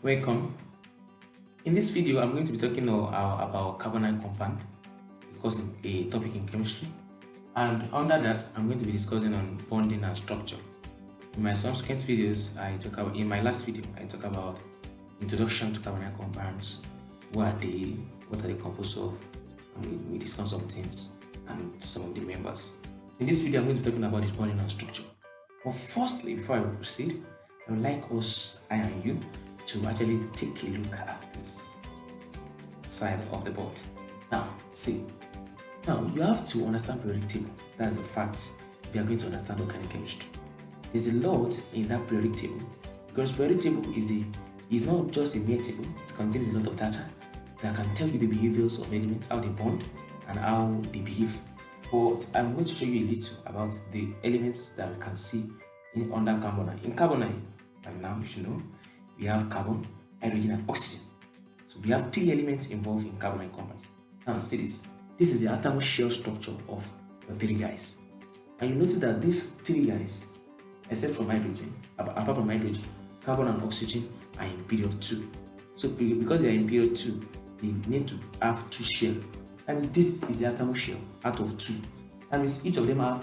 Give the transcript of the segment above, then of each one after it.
Welcome. In this video, I'm going to be talking about carbonyl compound because it's a topic in chemistry. And under that, I'm going to be discussing on bonding and structure. In my subsequent videos, in my last video, I talk about introduction to carbonyl compounds. What are they composed of? And we discuss some things and some of the members. In this video, I'm going to be talking about the bonding and structure. But firstly, before I proceed, I would like I and you, to actually take a look at this side of the board. Now, see. Now, you have to understand periodic table. That's the fact if you are going to understand organic chemistry. There's a lot in that periodic table because periodic table is not just a mere table. It contains a lot of data that can tell you the behaviors of elements, how they bond, and how they behave. But I'm going to show you a little about the elements that we can see under carbonyl. In carbonyl, right now, you should know, we have carbon, hydrogen, and oxygen. So we have three elements involved in carbonyl compounds. Now see this. This is the atomic shell structure of the three guys. And you notice that these three guys, except from hydrogen, apart from hydrogen, carbon and oxygen are in period 2. So because they are in period 2, they need to have 2 shells. That means this is the atomic shell out of 2. That means each of them have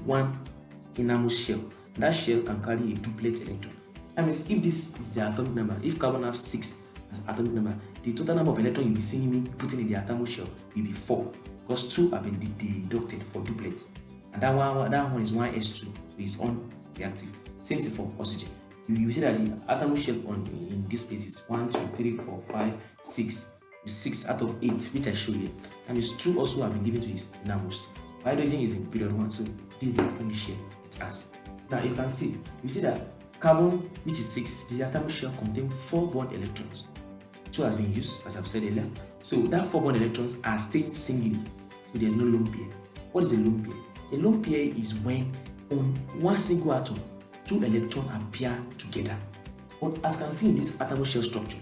1 innermost shell. And that shell can carry a duplet electron. That means if this is the atomic number, if carbon has 6 as atomic number, the total number of electrons you'll be seeing me putting in the atomic shell will be 4, because 2 have been deducted for duplet. And that one is 1s2, so it's unreactive. Same thing for oxygen. You see that the atomic shell in this place is 1, 2, 3, 4, 5, 6. It's 6 out of 8, which I showed you. And it's 2 also have been given to its innermost. Hydrogen is in period 1, so this is the only shell it has. Now you see that carbon, which is 6, the atomic shell contains 4 bond electrons. 2 has been used, as I've said earlier. So that 4 bond electrons are staying singly. So there's no lone pair. What is a lone pair? A lone pair is when on one single atom, 2 electrons appear together. But as you can see in this atomic shell structure,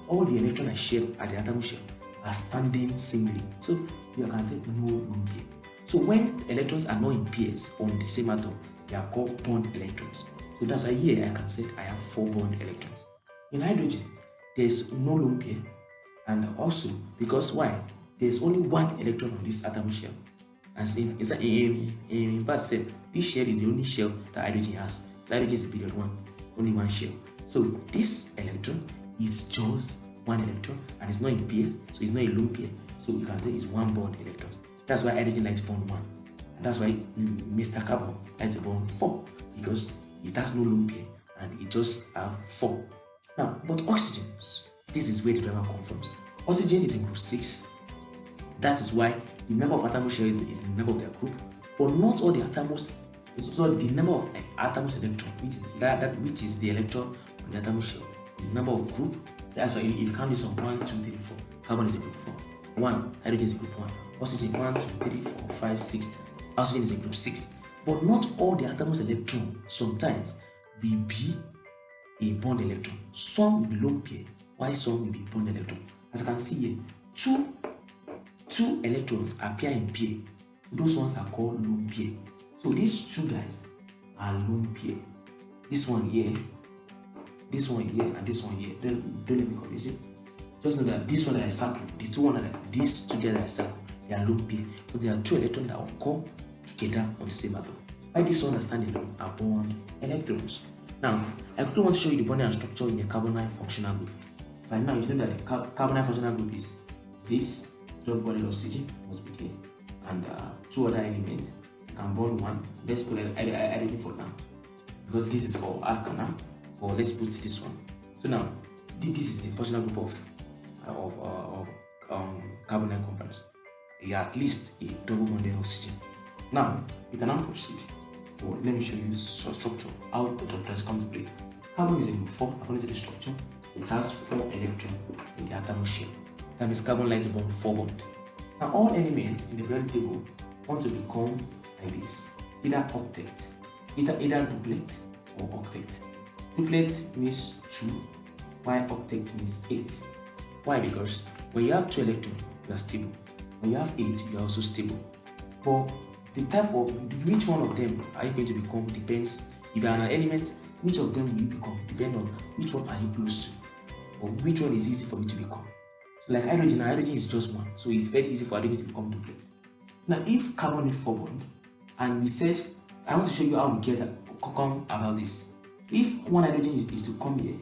all the electrons I share at the atomic shell are standing singly. So you can say no lone pair. So when electrons are not in pairs on the same atom, they are called bond electrons. So that's why here I can say I have 4 bond electrons. In hydrogen, there's no lone pair, and also because why? There's only 1 electron on this atomic shell. And in fact, this shell is the only shell that hydrogen has. So hydrogen is in period 1, only 1 shell. So this electron is just 1 electron and it's not in pairs, so it's not a lone pair. So you can say it's 1 bond electrons. That's why hydrogen likes bond 1. And that's why Mr. Carbon likes bond 4, because it has no lone pair and it just have 4. Now, but oxygen, this is where the drama comes from. Oxygen is in group 6. That is why the number of atomic shells is the number of their group, but not all the atoms. So the number of atoms electron, which is the electron on the atomic shell, is the number of group. That's why if you count this on 1, 2, 3, 4, carbon is in group 4. 1, hydrogen is in group 1. Oxygen 1, 2, 3, 4, 5, 6. Oxygen is in group 6. But not all the atoms electron sometimes will be a bond electron. Some will be lone pair, while some will be bond electron. As you can see here, two electrons appear in pair. Those ones are called lone pair. So these 2 guys are lone pair. This one here, and this one here. Don't let me confuse it. Just know that this one that I circle, these together I circle, they are lone pair. So there are 2 electrons that will come together on the same atom. Why this one standing alone are bond electrons. Now, I quickly want to show you the bonding and structure in a carbonyl functional group. Right now, you know that the carbonyl functional group is this double bonded oxygen must be there, and 2 other elements can bond 1. Let's put hydrogen for now, because this is for alkyl. Or let's put this one. So now, this is the functional group of carbonyl compounds. At least a double bonded oxygen. Now, you can now proceed. So let me show you the structure, how the doctors come to play. Carbon is in group 4, according to the structure. It has 4 electrons in the atomic shell. That means carbon likes to bond 4 bond. Now all elements in the periodic table want to become like this, either octet, either duplet or octet. Duplet means 2, while octet means 8. Why? Because when you have 2 electrons, you are stable. When you have 8, you are also stable. But the type of which one of them are you going to become depends. If you are an element, which of them will you become depend on which one are you close to. or which one is easy for you to become. So like hydrogen is just one, so it's very easy for hydrogen to become duplet. Now if carbon is 4 bond, and we said, I want to show you how we come about this. If one hydrogen is to come here,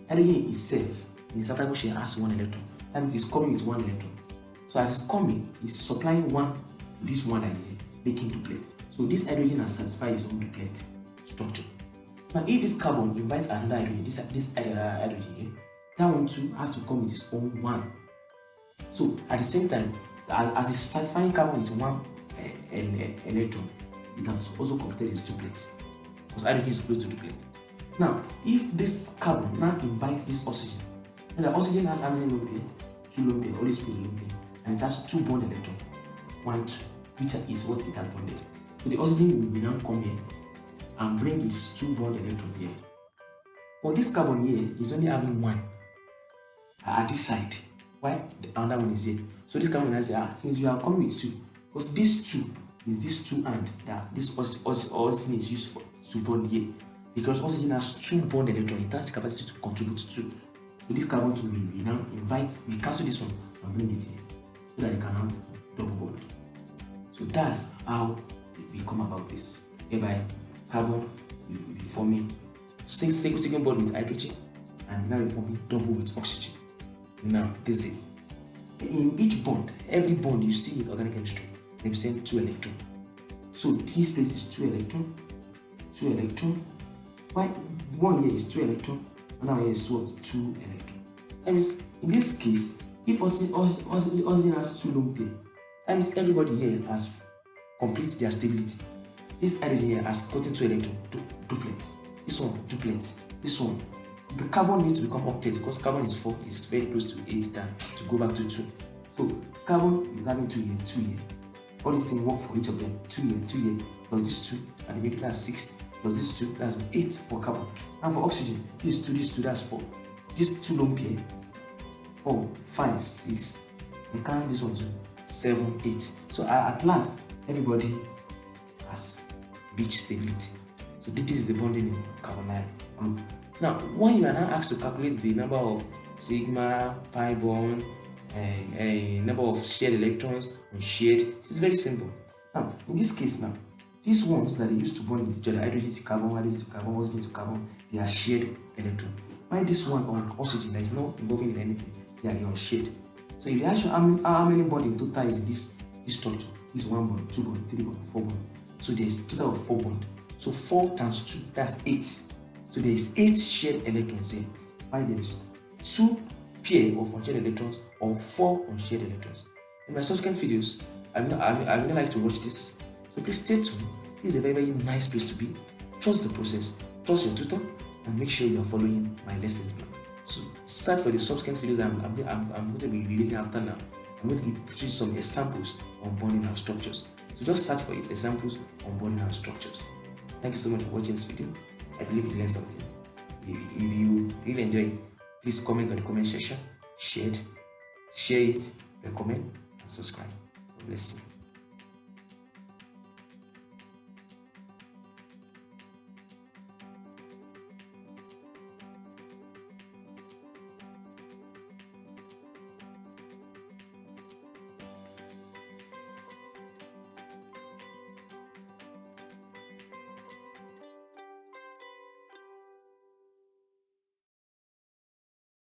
hydrogen itself in its atomic shell has 1 electron. That means it's coming with 1 electron. So as it's coming, it's supplying 1 to this one that is here, making duplet. So this hydrogen has satisfied its own duplet structure. Now if this carbon invites another hydrogen, this hydrogen here, that one too has to come with its own 1. So at the same time, as it's satisfying carbon with 1 electron, it has also completed its duplet, because hydrogen is close to duplet. Now, if this carbon now invites this oxygen, and the oxygen has how many lone pair? 2 lone pair, always put lone pair, and it has 2 bond electrons, 1, 2, which is what it has bonded. So the oxygen will now come here and bring its 2 bond electron here. But this carbon here is only having 1 at this side. Why? The other one is here. So this carbon has say, since you are coming with 2, because this 2 is this 2 and that this oxygen is used for to bond here. Because oxygen has 2 bond electrons, it has the capacity to contribute 2. So this carbon 2 we now invite, we cancel this one and bring it here, so that it can have double bond. So that's how we come about this. Hereby, carbon will be forming single bond with hydrogen, and now we're forming double with oxygen. Now, this is it. In each bond, every bond you see in organic chemistry represents 2 electrons. So this place is 2 electrons, 2 electrons. Why? One here is 2 electrons, another here is 2 electrons. That means in this case, if oxygen has 2 lone pair, that means everybody here has completed their stability. This hydrogen here has gotten 2 electrons, duplet. This one, duplet. This one. The carbon needs to become octet, because carbon is 4, is very close to 8 than to go back to 2. So carbon is having 2 here, 2 here. All these things work for each of them. 2 here, 2 here, plus this 2, and the middle that's 6, plus this 2, that's 8 for carbon. And for oxygen, this 2, that's 4. This 2 lone pair, 4, 5, 6. We count this one to 7, 8. So at last, everybody has reached stability. So this is the bonding in carbonyl group. Now, when you are now asked to calculate the number of sigma, pi bond, number of shared electrons unshared, it's very simple. Now, in this case now, these ones that they used to bond with each other, hydrogen to carbon, hydrogen to carbon, oxygen to carbon, they are shared electron. While this one on oxygen that is not involving in anything, they are unshared. So if they ask you how many bond in total is this structure, this 1 bond, 2 bond, 3 bond, 4 bond. So there is a total of 4 bond. So 4 times 2, that's 8. So there is 8 shared electrons here. While there is 2 pair of unshared electrons or 4 unshared electrons. In my subsequent videos, I would like to watch this. So please stay tuned. This is a very, very nice place to be. Trust the process, trust your tutor, and make sure you are following my lessons plan. So search for the subsequent videos I'm going to be releasing after now. I'm going to give you some examples on bonding and structures. So just search for it, examples on bonding and structures. Thank you so much for watching this video. I believe you learned something. If you really enjoy it, please comment on the comment section, share it, recommend, and subscribe. God bless you.